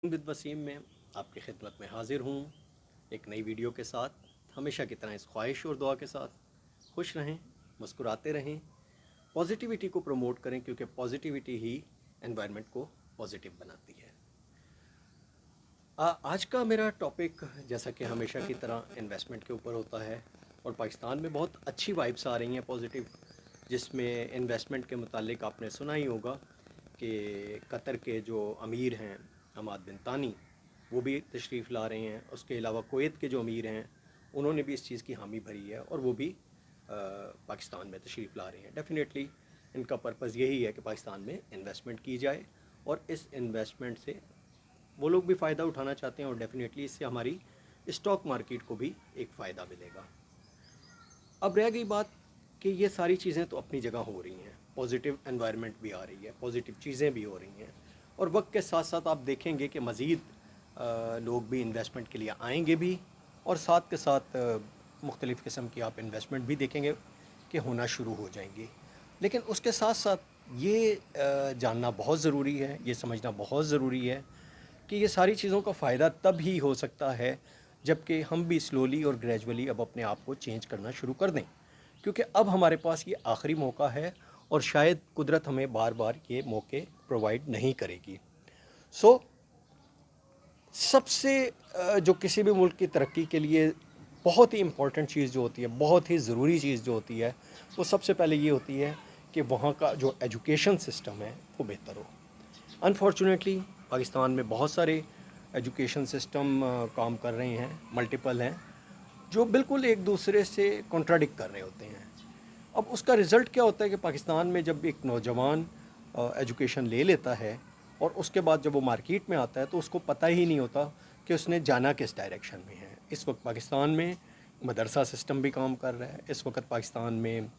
बिद वसीम में आपकी खिदमत में हाज़िर हूँ एक नई वीडियो के साथ। हमेशा की तरह इस ख्वाहिश और दुआ के साथ खुश रहें, मुस्कुराते रहें, पॉजिटिविटी को प्रमोट करें, क्योंकि पॉजिटिविटी ही एनवायरनमेंट को पॉजिटिव बनाती है। आज का मेरा टॉपिक जैसा कि हमेशा की तरह इन्वेस्टमेंट के ऊपर होता है, और पाकिस्तान में बहुत अच्छी वाइब्स आ रही हैं पॉजिटिव, जिसमें इन्वेस्टमेंट के मुतालिक आपने सुना ही होगा कि कतर के जो अमीर हैं हमाद बिन तानी, वो भी तशरीफ़ ला रहे हैं। उसके अलावा कुवैत के जो अमीर हैं उन्होंने भी इस चीज़ की हामी भरी है, और वो भी पाकिस्तान में तशरीफ़ ला रहे हैं। डेफ़िनेटली इनका पर्पज़ यही है कि पाकिस्तान में इन्वेस्टमेंट की जाए, और इस इन्वेस्टमेंट से वो लोग भी फ़ायदा उठाना चाहते हैं, और डेफ़िनेटली इससे हमारी स्टॉक मार्केट को भी एक फ़ायदा मिलेगा। अब रह गई बात कि ये सारी चीज़ें तो अपनी जगह हो रही हैं, पॉजिटिव एनवायरनमेंट भी आ रही है, पॉजिटिव चीज़ें भी हो रही हैं, और वक्त के साथ साथ आप देखेंगे कि मज़ीद लोग भी इन्वेस्टमेंट के लिए आएंगे भी, और साथ के साथ मुख्तलिफ़ किस्म की आप इन्वेस्टमेंट भी देखेंगे कि होना शुरू हो जाएंगी। लेकिन उसके साथ साथ ये जानना बहुत ज़रूरी है, ये समझना बहुत ज़रूरी है कि ये सारी चीज़ों का फ़ायदा तब ही हो सकता है जबकि हम भी स्लोली और ग्रेजुअली अब अपने आप को चेंज करना शुरू कर दें, क्योंकि अब हमारे पास ये आखिरी मौका है, और शायद कुदरत हमें बार बार ये मौके प्रोवाइड नहीं करेगी। सबसे जो किसी भी मुल्क की तरक्की के लिए बहुत ही इम्पॉर्टेंट चीज़ जो होती है, बहुत ही ज़रूरी चीज़ जो होती है, वो सबसे पहले ये होती है कि वहाँ का जो एजुकेशन सिस्टम है वो बेहतर हो। अनफॉर्चुनेटली पाकिस्तान में बहुत सारे एजुकेशन सिस्टम काम कर रहे हैं, मल्टीपल हैं, जो बिल्कुल एक दूसरे से कॉन्ट्राडिक्ट कर रहे होते हैं। अब उसका रिज़ल्ट क्या होता है कि पाकिस्तान में जब एक नौजवान एजुकेशन ले लेता है, और उसके बाद जब वो मार्केट में आता है तो उसको पता ही नहीं होता कि उसने जाना किस डायरेक्शन में है। इस वक्त पाकिस्तान में मदरसा सिस्टम भी काम कर रहा है, इस वक्त पाकिस्तान में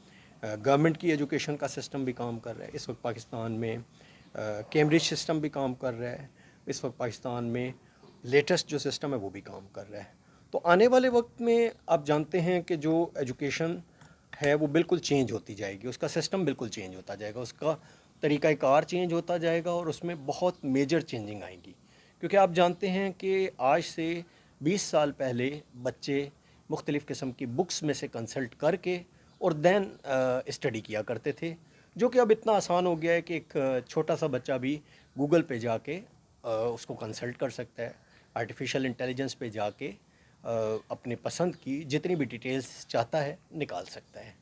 गवर्नमेंट की एजुकेशन का सिस्टम भी काम कर रहा है, इस वक्त पाकिस्तान में कैम्ब्रिज सिस्टम भी काम कर रहा है, इस वक्त पाकिस्तान में लेटेस्ट जो सिस्टम है वो भी काम कर रहा है। तो आने वाले वक्त में आप जानते हैं कि जो एजुकेशन है वो बिल्कुल चेंज होती जाएगी, उसका सिस्टम बिल्कुल चेंज होता जाएगा, उसका तरीक़ाकार चेंज होता जाएगा, और उसमें बहुत मेजर चेंजिंग आएंगी। क्योंकि आप जानते हैं कि आज से 20 साल पहले बच्चे मुख्तलिफ़ किस्म की बुक्स में से कंसल्ट करके और दैन स्टडी किया करते थे, जो कि अब इतना आसान हो गया है कि एक छोटा सा बच्चा भी गूगल पे जाके उसको कंसल्ट कर सकता है, आर्टिफिशियल इंटेलिजेंस पे जाके अपने पसंद की जितनी भी डिटेल्स चाहता है निकाल सकता है।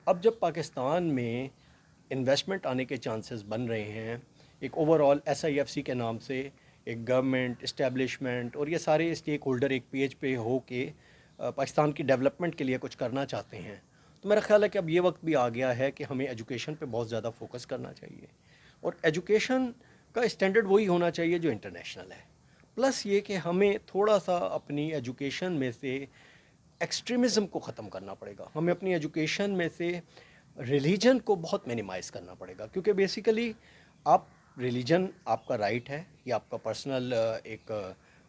अब जब पाकिस्तान में इन्वेस्टमेंट आने के चांसेस बन रहे हैं, एक ओवरऑल SIFC के नाम से एक गवर्नमेंट इस्टेब्लिशमेंट और ये सारे स्टेक होल्डर एक पेज पे हो के पाकिस्तान की डेवलपमेंट के लिए कुछ करना चाहते हैं, तो मेरा ख़्याल है कि अब ये वक्त भी आ गया है कि हमें एजुकेशन पे बहुत ज़्यादा फोकस करना चाहिए, और एजुकेशन का स्टैंडर्ड वही होना चाहिए जो इंटरनेशनल है। प्लस ये कि हमें थोड़ा सा अपनी एजुकेशन में से एक्सट्रीमिज़म को ख़त्म करना पड़ेगा, हमें अपनी एजुकेशन में से रिलीजन को बहुत मिनिमाइज़ करना पड़ेगा, क्योंकि बेसिकली आप रिलीजन आपका राइट है, ये आपका पर्सनल एक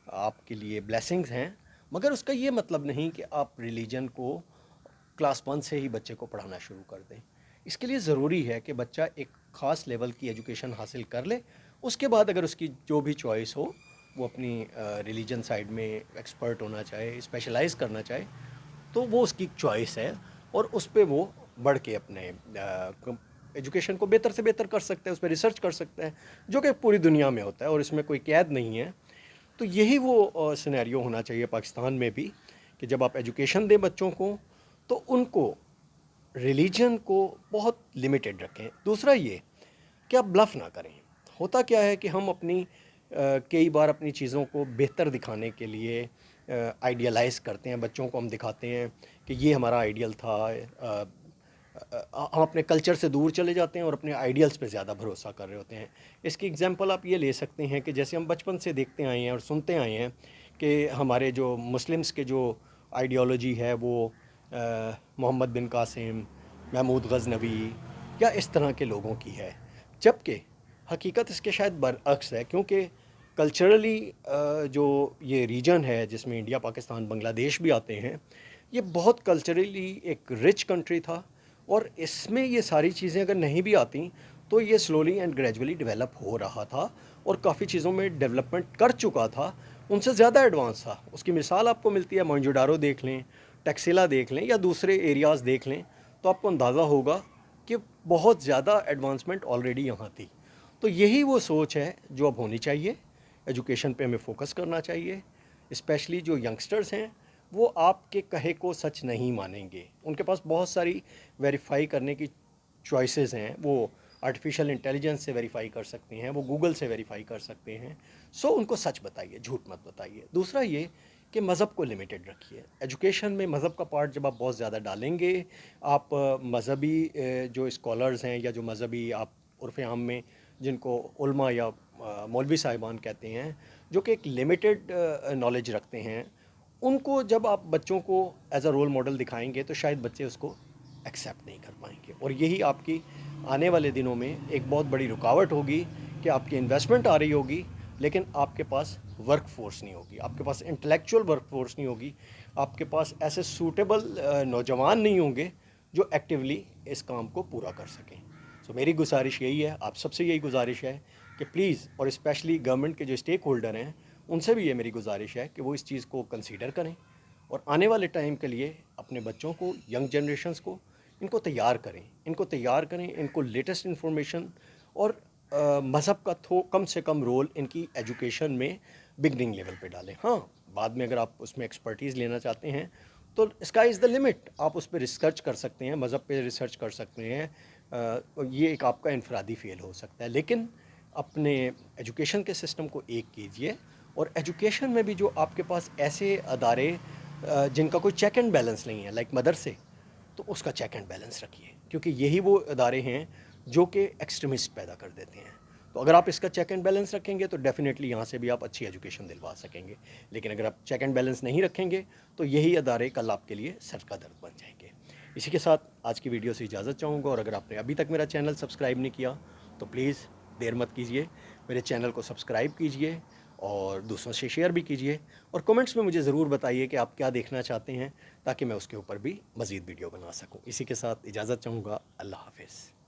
आपके लिए ब्लेसिंग्स हैं, मगर उसका ये मतलब नहीं कि आप रिलीजन को क्लास 1 से ही बच्चे को पढ़ाना शुरू कर दें। इसके लिए ज़रूरी है कि बच्चा एक ख़ास लेवल की एजुकेशन हासिल कर ले, उसके बाद अगर उसकी जो भी चॉइस हो, वो अपनी रिलीजन साइड में एक्सपर्ट होना चाहे, स्पेशलाइज़ करना चाहे, तो वो उसकी चॉइस है, और उस पे वो बढ़ के अपने एजुकेशन को बेहतर से बेहतर कर सकता है, उस पर रिसर्च कर सकता है, जो कि पूरी दुनिया में होता है और इसमें कोई कैद नहीं है। तो यही वो सिनेरियो होना चाहिए पाकिस्तान में भी, कि जब आप एजुकेशन दें बच्चों को तो उनको रिलीजन को बहुत लिमिटेड रखें। दूसरा ये कि आप ब्लफ ना करें। होता क्या है कि हम अपनी कई बार अपनी चीज़ों को बेहतर दिखाने के लिए आइडियलाइज़ करते हैं, बच्चों को हम दिखाते हैं कि ये हमारा आइडियल था, हम अपने कल्चर से दूर चले जाते हैं और अपने आइडियल्स पे ज़्यादा भरोसा कर रहे होते हैं। इसकी एग्जांपल आप ये ले सकते हैं कि जैसे हम बचपन से देखते आए हैं और सुनते आए हैं कि हमारे जो मुस्लिम्स के जो आइडियोलॉजी है वो मोहम्मद बिन कासिम, महमूद गज़नवी या इस तरह के लोगों की है, जबकि हकीकत इसके शायद बरअक्स है, क्योंकि कल्चरली जो ये रीजन है जिसमें इंडिया, पाकिस्तान, बांग्लादेश भी आते हैं, ये बहुत कल्चरली एक रिच कंट्री था, और इसमें ये सारी चीज़ें अगर नहीं भी आती तो ये स्लोली एंड ग्रेजुअली डेवलप हो रहा था, اور کافی چیزوں میں ڈیولپمنٹ کر چکا تھا، ان سے زیادہ ایڈوانس تھا. اس کی مثال آپ کو ملتی ہے، موئنجو دیکھ لیں، ٹیکسلا دیکھ لیں یا دوسرے ایریاز دیکھ لیں، تو آپ کو اندازہ ہوگا کہ بہت زیادہ ایڈوانسمنٹ آلریڈی یہاں تھی. تو یہی وہ سوچ ہے جو اب ہونی چاہیے. ایجوکیشن پہ ہمیں فوکس کرنا چاہیے. اسپیشلی جو ینگسٹرز ہیں وہ آپ کے کہے کو سچ نہیں مانیں گے. ان کے پاس بہت ساری ویریفائی کرنے کی چوائسیز ہیں. وہ آرٹیفیشیل انٹیلیجنس سے ویریفائی کر سکتے ہیں، وہ گوگل سے ویریفائی کر سکتے ہیں. سو ان کو سچ بتائیے، جھوٹ مت بتائیے. دوسرا یہ کہ مذہب کو لمیٹڈ رکھیے. ایجوکیشن میں مذہب کا پارٹ جب آپ بہت زیادہ ڈالیں گے، آپ مذہبی جو اسکالرز ہیں یا جو مذہبی آپ عرف عام میں جن کو علماء یا مولوی صاحبان کہتے ہیں، جو کہ ایک لمیٹڈ نالج رکھتے ہیں، ان کو جب آپ بچوں کو ایز اے رول ماڈل دکھائیں گے تو شاید بچے اس کو ایکسیپٹ نہیں کر پائیں گے. اور یہی آپ کی آنے والے دنوں میں ایک بہت بڑی رکاوٹ ہوگی کہ آپ کی انویسٹمنٹ آ رہی ہوگی لیکن آپ کے پاس ورک فورس نہیں ہوگی، آپ کے پاس انٹلیکچوئل ورک فورس نہیں ہوگی، آپ کے پاس ایسے سوٹیبل نوجوان نہیں ہوں گے جو ایکٹیولی اس کام کو پورا کر سکیں. سو میری گزارش یہی ہے، آپ سب سے یہی گزارش ہے کہ پلیز، اور اسپیشلی گورنمنٹ کے جو اسٹیک ہولڈر ہیں ان سے بھی یہ میری گزارش ہے کہ وہ اس چیز کو کنسیڈر کریں اور آنے والے ٹائم کے لیے اپنے بچوں کو، ینگ جنریشنز کو، ان کو تیار کریں. ان کو لیٹسٹ انفارمیشن اور مذہب کا کم سے کم رول ان کی ایجوکیشن میں بگننگ لیول پہ ڈالیں. ہاں، بعد میں اگر آپ اس میں ایکسپرٹیز لینا چاہتے ہیں تو اسکائی از دا لمٹ، آپ اس پہ ریسرچ کر سکتے ہیں، مذہب پہ ریسرچ کر سکتے ہیں. یہ ایک آپ کا انفرادی فیل ہو سکتا ہے، لیکن اپنے ایجوکیشن کے سسٹم کو ایک کیجئے. اور ایجوکیشن میں بھی جو آپ کے پاس ایسے ادارے جن کا کوئی چیک اینڈ بیلنس نہیں ہے، لائک مدرسے، تو اس کا چیک اینڈ بیلنس رکھیے، کیونکہ یہی وہ ادارے ہیں جو کہ ایکسٹریمسٹ پیدا کر دیتے ہیں. تو اگر آپ اس کا چیک اینڈ بیلنس رکھیں گے تو ڈیفینیٹلی یہاں سے بھی آپ اچھی ایجوکیشن دلوا سکیں گے. لیکن اگر آپ چیک اینڈ بیلنس نہیں رکھیں گے تو یہی ادارے کل آپ کے لیے سر کا درد بن جائیں گے. اسی کے ساتھ آج کی ویڈیو سے اجازت چاہوں گا، اور اگر آپ نے ابھی تک میرا چینل سبسکرائب نہیں کیا تو پلیز دیر مت کیجیے، میرے چینل کو سبسکرائب کیجیے اور دوسروں سے شیئر بھی کیجیے. اور کومنٹس میں مجھے ضرور بتائیے کہ آپ کیا دیکھنا چاہتے ہیں تاکہ میں اس کے اوپر بھی مزید ویڈیو بنا سکوں. اسی کے ساتھ اجازت چاہوں گا. اللہ حافظ.